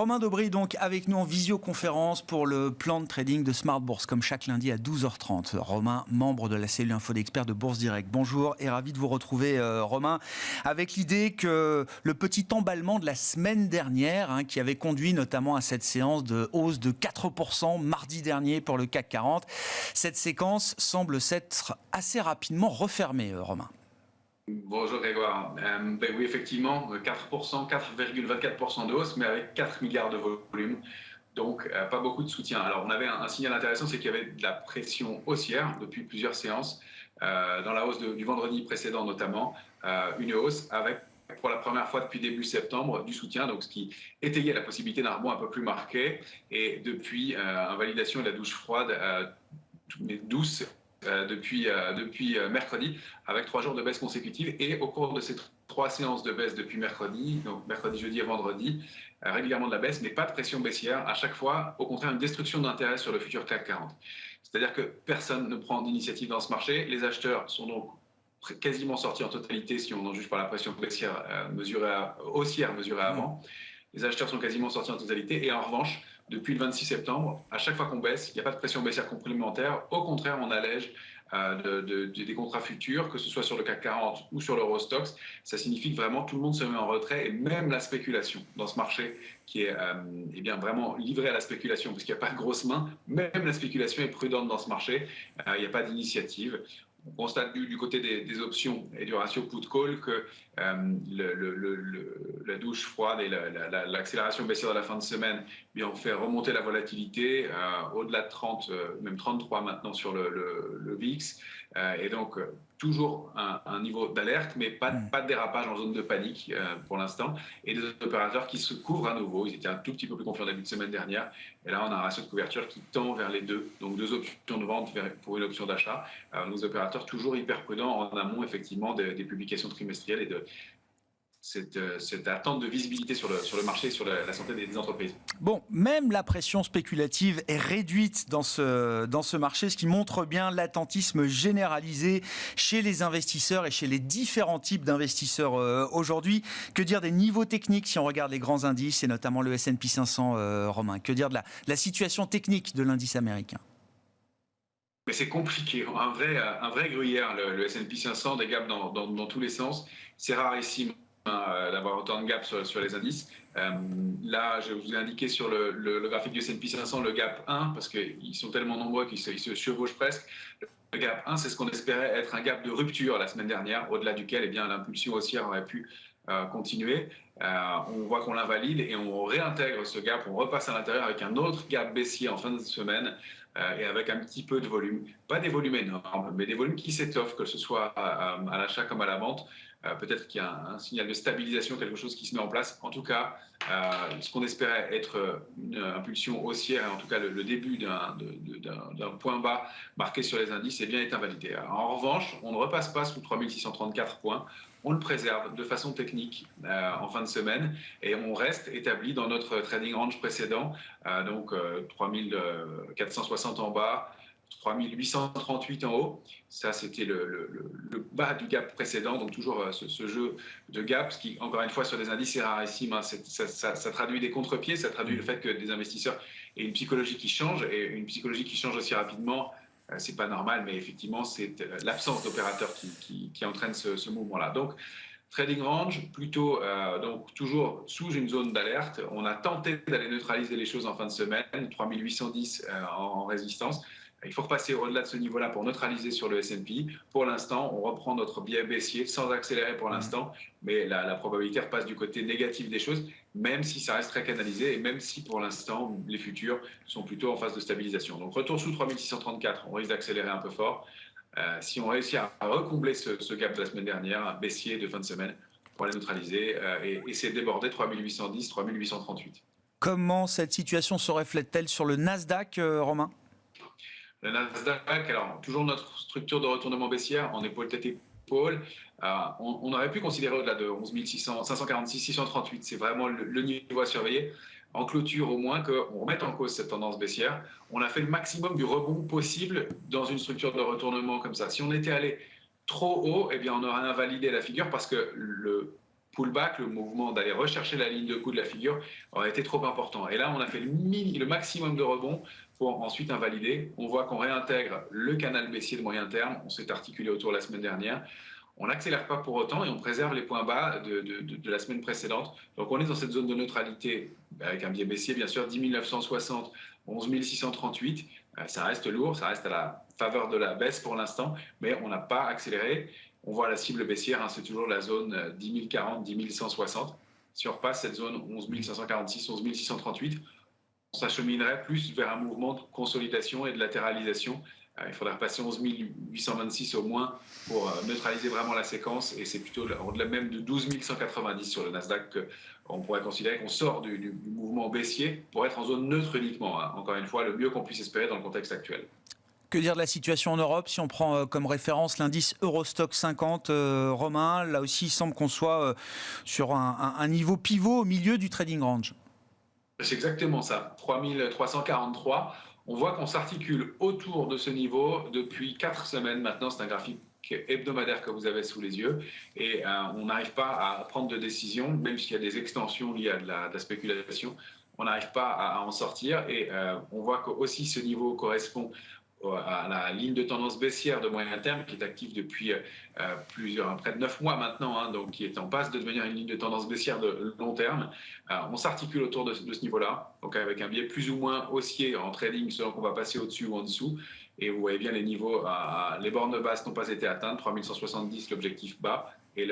Romain Daubry, donc, avec nous en visioconférence pour le plan de trading de Smart Bourse, comme chaque lundi à 12h30. Romain, membre de la cellule info d'experts de Bourse Direct. Bonjour et ravi de vous retrouver, Romain, avec l'idée que le petit emballement de la semaine dernière, qui avait conduit notamment à cette séance de hausse de 4% mardi dernier pour le CAC 40, cette séquence semble s'être assez rapidement refermée, Romain. Bonjour Grégoire. Oui, effectivement, 4%, 4,24% de hausse, mais avec 4 milliards de volume. Donc, pas beaucoup de soutien. Alors, on avait un signal intéressant, c'est qu'il y avait de la pression haussière depuis plusieurs séances. Dans la hausse du vendredi précédent notamment, une hausse avec, pour la première fois depuis début septembre, du soutien, donc ce qui étayait la possibilité d'un rebond un peu plus marqué. Et depuis, invalidation de la douche froide douce, depuis mercredi, avec 3 jours de baisse consécutive. Et au cours de ces 3 séances de baisse depuis mercredi, donc mercredi, jeudi et vendredi, régulièrement de la baisse, mais pas de pression baissière. À chaque fois, au contraire, une destruction d'intérêt sur le futur CAC 40. C'est-à-dire que personne ne prend d'initiative dans ce marché. Les acheteurs sont donc quasiment sortis en totalité, si on en juge par la pression baissière haussière mesurée avant. Les acheteurs sont quasiment sortis en totalité. Et en revanche, depuis le 26 septembre, à chaque fois qu'on baisse, il n'y a pas de pression baissière complémentaire. Au contraire, on allège des contrats futurs, que ce soit sur le CAC 40 ou sur l'Eurostoxx. Ça signifie que vraiment tout le monde se met en retrait, et même la spéculation dans ce marché qui est bien vraiment livré à la spéculation, parce qu'il n'y a pas de grosses mains, même la spéculation est prudente dans ce marché. Il n'y a pas d'initiative. On constate du côté des options et du ratio put-call que la douche froide et l'accélération baissière de la fin de semaine ont fait remonter la volatilité au-delà de 30, même 33 maintenant sur le VIX. Et donc, toujours un niveau d'alerte, mais pas de dérapage en zone de panique pour l'instant. Et des opérateurs qui se couvrent à nouveau. Ils étaient un tout petit peu plus confiants début de semaine dernière. Et là, on a un ratio de couverture qui tend vers les deux. Donc, 2 options de vente pour une option d'achat. Nos opérateurs toujours hyper prudents en amont, effectivement, des publications trimestrielles et de cette attente de visibilité sur le marché et sur la santé des entreprises. Bon, même la pression spéculative est réduite dans ce marché, ce qui montre bien l'attentisme généralisé chez les investisseurs et chez les différents types d'investisseurs aujourd'hui. Que dire des niveaux techniques si on regarde les grands indices et notamment le S&P 500, Romain? Que dire de la situation technique de l'indice américain? Mais c'est compliqué, un vrai gruyère, le S&P 500, des gaps dans tous les sens. C'est rarissime d'avoir autant de gaps sur les indices. Là, je vous ai indiqué sur le graphique du S&P 500 le gap 1, parce qu'ils sont tellement nombreux qu'ils se chevauchent presque. Le gap 1, c'est ce qu'on espérait être un gap de rupture la semaine dernière, au-delà duquel l'impulsion haussière aurait pu continuer. On voit qu'on l'invalide et on réintègre ce gap, on repasse à l'intérieur avec un autre gap baissier en fin de semaine et avec un petit peu de volume. Pas des volumes énormes, mais des volumes qui s'étoffent, que ce soit à l'achat comme à la vente. Peut-être qu'il y a un signal de stabilisation, quelque chose qui se met en place. En tout cas, ce qu'on espérait être une impulsion haussière, en tout cas le début d'un point bas marqué sur les indices, est invalidé. En revanche, on ne repasse pas sous 3634 points. On le préserve de façon technique en fin de semaine et on reste établi dans notre trading range précédent, donc 3460 en bas, 3838 en haut. Ça, c'était le bas du gap précédent, donc toujours ce jeu de gap, ce qui, encore une fois, sur des indices, c'est rarissime. Ça traduit des contre-pieds, ça traduit le fait que des investisseurs aient une psychologie qui change, et une psychologie qui change aussi rapidement. C'est pas normal, mais effectivement, c'est l'absence d'opérateurs qui entraîne ce mouvement-là. Donc, trading range, plutôt donc toujours sous une zone d'alerte. On a tenté d'aller neutraliser les choses en fin de semaine, 3810 en résistance. Il faut repasser au-delà de ce niveau-là pour neutraliser sur le S&P. Pour l'instant, on reprend notre biais baissier sans accélérer pour l'instant, mais la probabilité repasse du côté négatif des choses, même si ça reste très canalisé et même si pour l'instant, les futurs sont plutôt en phase de stabilisation. Donc retour sous 3634, on risque d'accélérer un peu fort. Si on réussit à recombler ce gap de la semaine dernière, baissier de fin de semaine, pour les neutraliser et essayer de déborder 3810, 3838. Comment cette situation se reflète-t-elle sur le Nasdaq, Romain? Le Nasdaq, alors toujours notre structure de retournement baissière en épaule tête épaule. On aurait pu considérer au-delà de 11 546, 638. C'est vraiment le niveau à surveiller. En clôture, au moins, qu'on remette en cause cette tendance baissière. On a fait le maximum du rebond possible dans une structure de retournement comme ça. Si on était allé trop haut, eh bien, on aurait invalidé la figure parce que le pullback, le mouvement d'aller rechercher la ligne de coup de la figure, aurait été trop important. Et là, on a fait le maximum de rebond pour ensuite invalider. On voit qu'on réintègre le canal baissier de moyen terme. On s'est articulé autour la semaine dernière. On n'accélère pas pour autant et on préserve les points bas de la semaine précédente. Donc on est dans cette zone de neutralité avec un biais baissier, bien sûr, 10 960, 11 638. Ça reste lourd, ça reste à la faveur de la baisse pour l'instant, mais on n'a pas accéléré. On voit la cible baissière, c'est toujours la zone 10 040, 10 160. Si on repasse cette zone 11 546, 11 638, on s'acheminerait plus vers un mouvement de consolidation et de latéralisation. Il faudrait passer 11 826 au moins pour neutraliser vraiment la séquence. Et c'est plutôt au-delà même de 12 190 sur le Nasdaq qu'on pourrait considérer qu'on sort du mouvement baissier pour être en zone neutre uniquement. Encore une fois, le mieux qu'on puisse espérer dans le contexte actuel. Que dire de la situation en Europe? Si on prend comme référence l'indice Eurostock 50, Romain, là aussi il semble qu'on soit sur un niveau pivot au milieu du trading range. C'est exactement ça, 3343. On voit qu'on s'articule autour de ce niveau depuis 4 semaines maintenant. C'est un graphique hebdomadaire que vous avez sous les yeux et on n'arrive pas à prendre de décision, même s'il y a des extensions liées à de la spéculation. On n'arrive pas à en sortir et on voit que aussi ce niveau correspond à la ligne de tendance baissière de moyen terme qui est active depuis près de 9 mois maintenant, donc qui est en passe de devenir une ligne de tendance baissière de long terme. On s'articule autour de ce niveau-là, donc avec un biais plus ou moins haussier en trading selon qu'on va passer au-dessus ou en dessous. Et vous voyez bien les niveaux, les bornes basses n'ont pas été atteintes, 3170 l'objectif bas et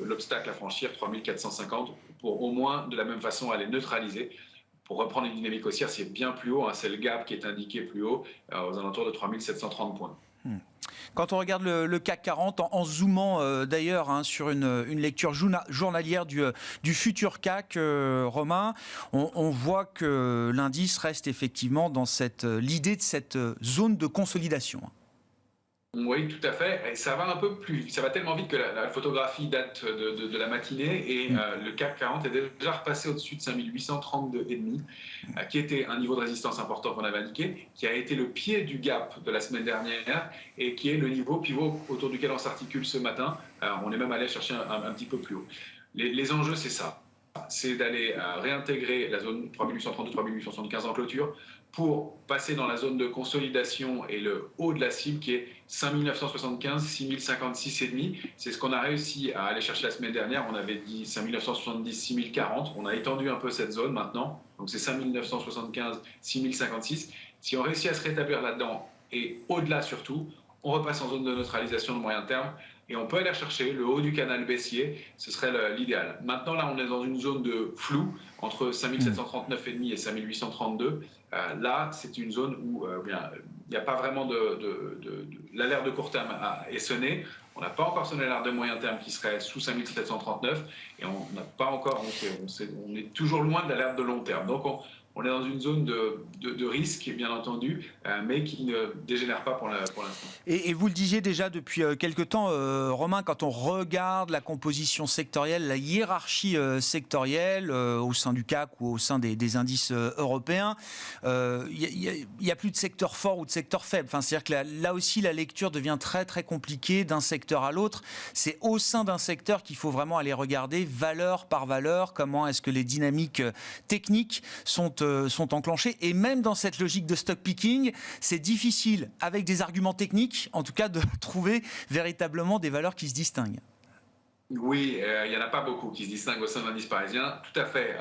l'obstacle à franchir 3450 pour au moins de la même façon aller neutraliser. Pour reprendre une dynamique haussière, c'est bien plus haut, c'est le gap qui est indiqué plus haut, aux alentours de 3730 points. Quand on regarde le CAC 40, en zoomant d'ailleurs sur une lecture journalière du futur CAC, Romain, on voit que l'indice reste effectivement dans l'idée de cette zone de consolidation. Oui, tout à fait. Et ça va un peu plus, ça va tellement vite que la photographie date de la matinée et le CAC 40 est déjà repassé au-dessus de 5832,5, qui était un niveau de résistance important qu'on avait indiqué, qui a été le pied du gap de la semaine dernière et qui est le niveau pivot autour duquel on s'articule ce matin. On est même allé chercher un petit peu plus haut. Les enjeux, c'est ça. C'est d'aller réintégrer la zone 3832-3875 en clôture pour passer dans la zone de consolidation et le haut de la cible qui est 5975, 6056,5. C'est ce qu'on a réussi à aller chercher la semaine dernière. On avait dit 5970, 6040. On a étendu un peu cette zone maintenant. Donc c'est 5975, 6056. Si on réussit à se rétablir là-dedans et au-delà surtout, on repasse en zone de neutralisation de moyen terme. Et on peut aller chercher le haut du canal baissier, ce serait l'idéal. Maintenant, là, on est dans une zone de flou entre 5739,5 et 5832. Là, c'est une zone où il n'y a pas vraiment l'alerte de court terme est sonnée. On n'a pas encore sonné l'alerte de moyen terme qui serait sous 5739 et on n'a pas encore, on est toujours loin de l'alerte de long terme. Donc, on est dans une zone de risque, bien entendu, mais qui ne dégénère pas pour l'instant. Et vous le disiez déjà depuis quelque temps, Romain, quand on regarde la composition sectorielle, la hiérarchie sectorielle au sein du CAC ou au sein des indices européens, il n'y a plus de secteur fort ou de secteur faible. Enfin, c'est-à-dire que là aussi, la lecture devient très, très compliquée d'un secteur à l'autre. C'est au sein d'un secteur qu'il faut vraiment aller regarder valeur par valeur, comment est-ce que les dynamiques techniques sont enclenchés. Et même dans cette logique de stock picking, c'est difficile, avec des arguments techniques, en tout cas, de trouver véritablement des valeurs qui se distinguent. Oui, il n'y en a pas beaucoup qui se distinguent au sein de l'indice parisien. Tout à fait,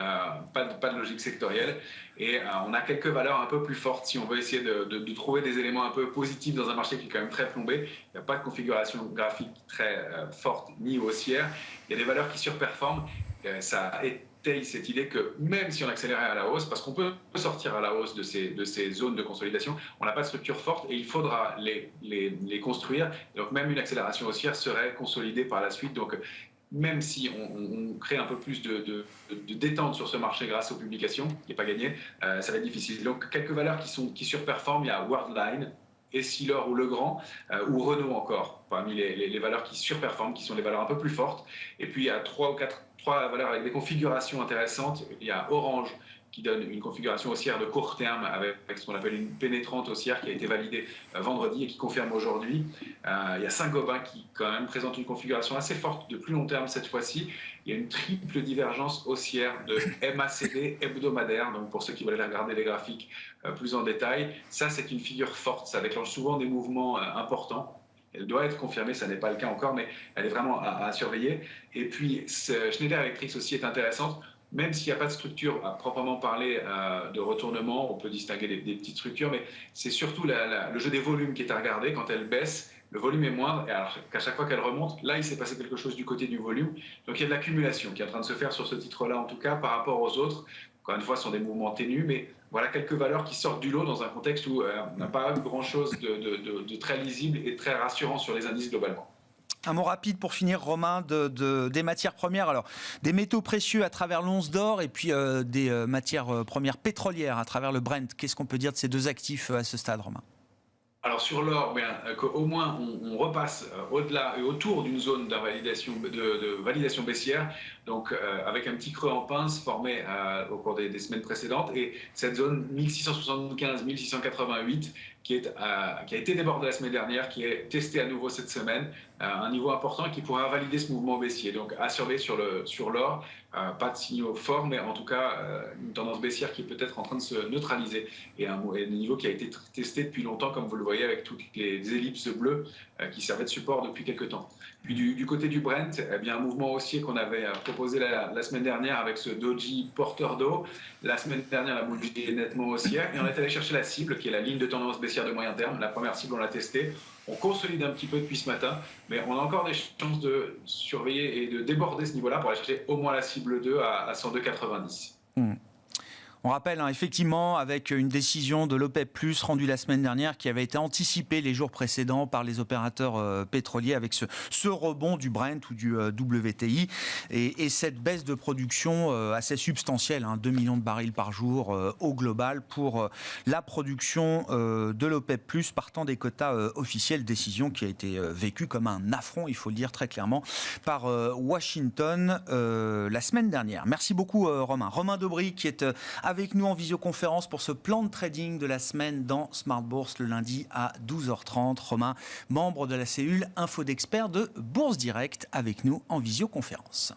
pas de logique sectorielle. Et on a quelques valeurs un peu plus fortes si on veut essayer de trouver des éléments un peu positifs dans un marché qui est quand même très plombé. Il n'y a pas de configuration graphique très forte ni haussière. Il y a des valeurs qui surperforment. Ça étaye cette idée que même si on accélérait à la hausse, parce qu'on peut sortir à la hausse de ces zones de consolidation, on n'a pas de structure forte et il faudra les construire. Donc même une accélération haussière serait consolidée par la suite. Donc même si on crée un peu plus de détente sur ce marché grâce aux publications, qui n'est pas gagné, ça va être difficile. Donc quelques valeurs qui surperforment, il y a Worldline, Essilor ou Legrand, ou Renault encore, parmi les valeurs qui surperforment, qui sont les valeurs un peu plus fortes. Et puis il y a trois valeurs avec des configurations intéressantes. Il y a Orange, qui donne une configuration haussière de court terme avec ce qu'on appelle une pénétrante haussière qui a été validée vendredi et qui confirme aujourd'hui. Il y a Saint-Gobain qui quand même présente une configuration assez forte de plus long terme cette fois-ci. Il y a une triple divergence haussière de MACD hebdomadaire, donc pour ceux qui veulent regarder les graphiques plus en détail. Ça, c'est une figure forte, ça déclenche souvent des mouvements importants. Elle doit être confirmée, ça n'est pas le cas encore, mais elle est vraiment à surveiller. Et puis, Schneider Electric aussi est intéressante, même s'il n'y a pas de structure à proprement parler de retournement, on peut distinguer des petites structures, mais c'est surtout le jeu des volumes qui est à regarder. Quand elle baisse, le volume est moindre, et alors qu'à chaque fois qu'elle remonte, là, il s'est passé quelque chose du côté du volume. Donc, il y a de l'accumulation qui est en train de se faire sur ce titre-là, en tout cas, par rapport aux autres. Encore une fois, ce sont des mouvements ténus, mais voilà quelques valeurs qui sortent du lot dans un contexte où on n'a pas grand-chose de très lisible et très rassurant sur les indices globalement. Un mot rapide pour finir, Romain, des matières premières. Alors, des métaux précieux à travers l'once d'or et puis des matières premières pétrolières à travers le Brent. Qu'est-ce qu'on peut dire de ces deux actifs à ce stade, Romain ? Alors sur l'or, qu'au moins on repasse au-delà et autour d'une zone de validation baissière, donc avec un petit creux en pince formé au cours des semaines précédentes, et cette zone 1675-1688 qui a été débordée la semaine dernière, qui est testée à nouveau cette semaine, un niveau important qui pourra valider ce mouvement baissier. Donc à surveiller sur l'or, pas de signaux forts, mais en tout cas une tendance baissière qui est peut-être en train de se neutraliser, et un niveau qui a été testé depuis longtemps, comme vous le voyez, avec toutes les ellipses bleues qui servaient de support depuis quelques temps. Puis du côté du Brent, eh bien, un mouvement haussier qu'on avait proposé la semaine dernière avec ce doji porteur d'eau. La semaine dernière, la bougie est nettement haussière, et on est allé chercher la cible, qui est la ligne de tendance baissière de moyen terme. La première cible, on l'a testée. On consolide un petit peu depuis ce matin, mais on a encore des chances de surveiller et de déborder ce niveau-là pour aller chercher au moins la cible 2 à 102,90. On rappelle effectivement avec une décision de l'OPEP+, rendue la semaine dernière, qui avait été anticipée les jours précédents par les opérateurs pétroliers avec ce rebond du Brent ou du WTI et cette baisse de production assez substantielle, 2 millions de barils par jour au global pour la production de l'OPEP+, partant des quotas officiels, décision qui a été vécue comme un affront, il faut le dire très clairement, par Washington la semaine dernière. Merci beaucoup Romain. Romain Daubry qui est avec nous en visioconférence pour ce plan de trading de la semaine dans Smart Bourse le lundi à 12h30. Romain, membre de la cellule Info d'Experts de Bourse Direct, avec nous en visioconférence.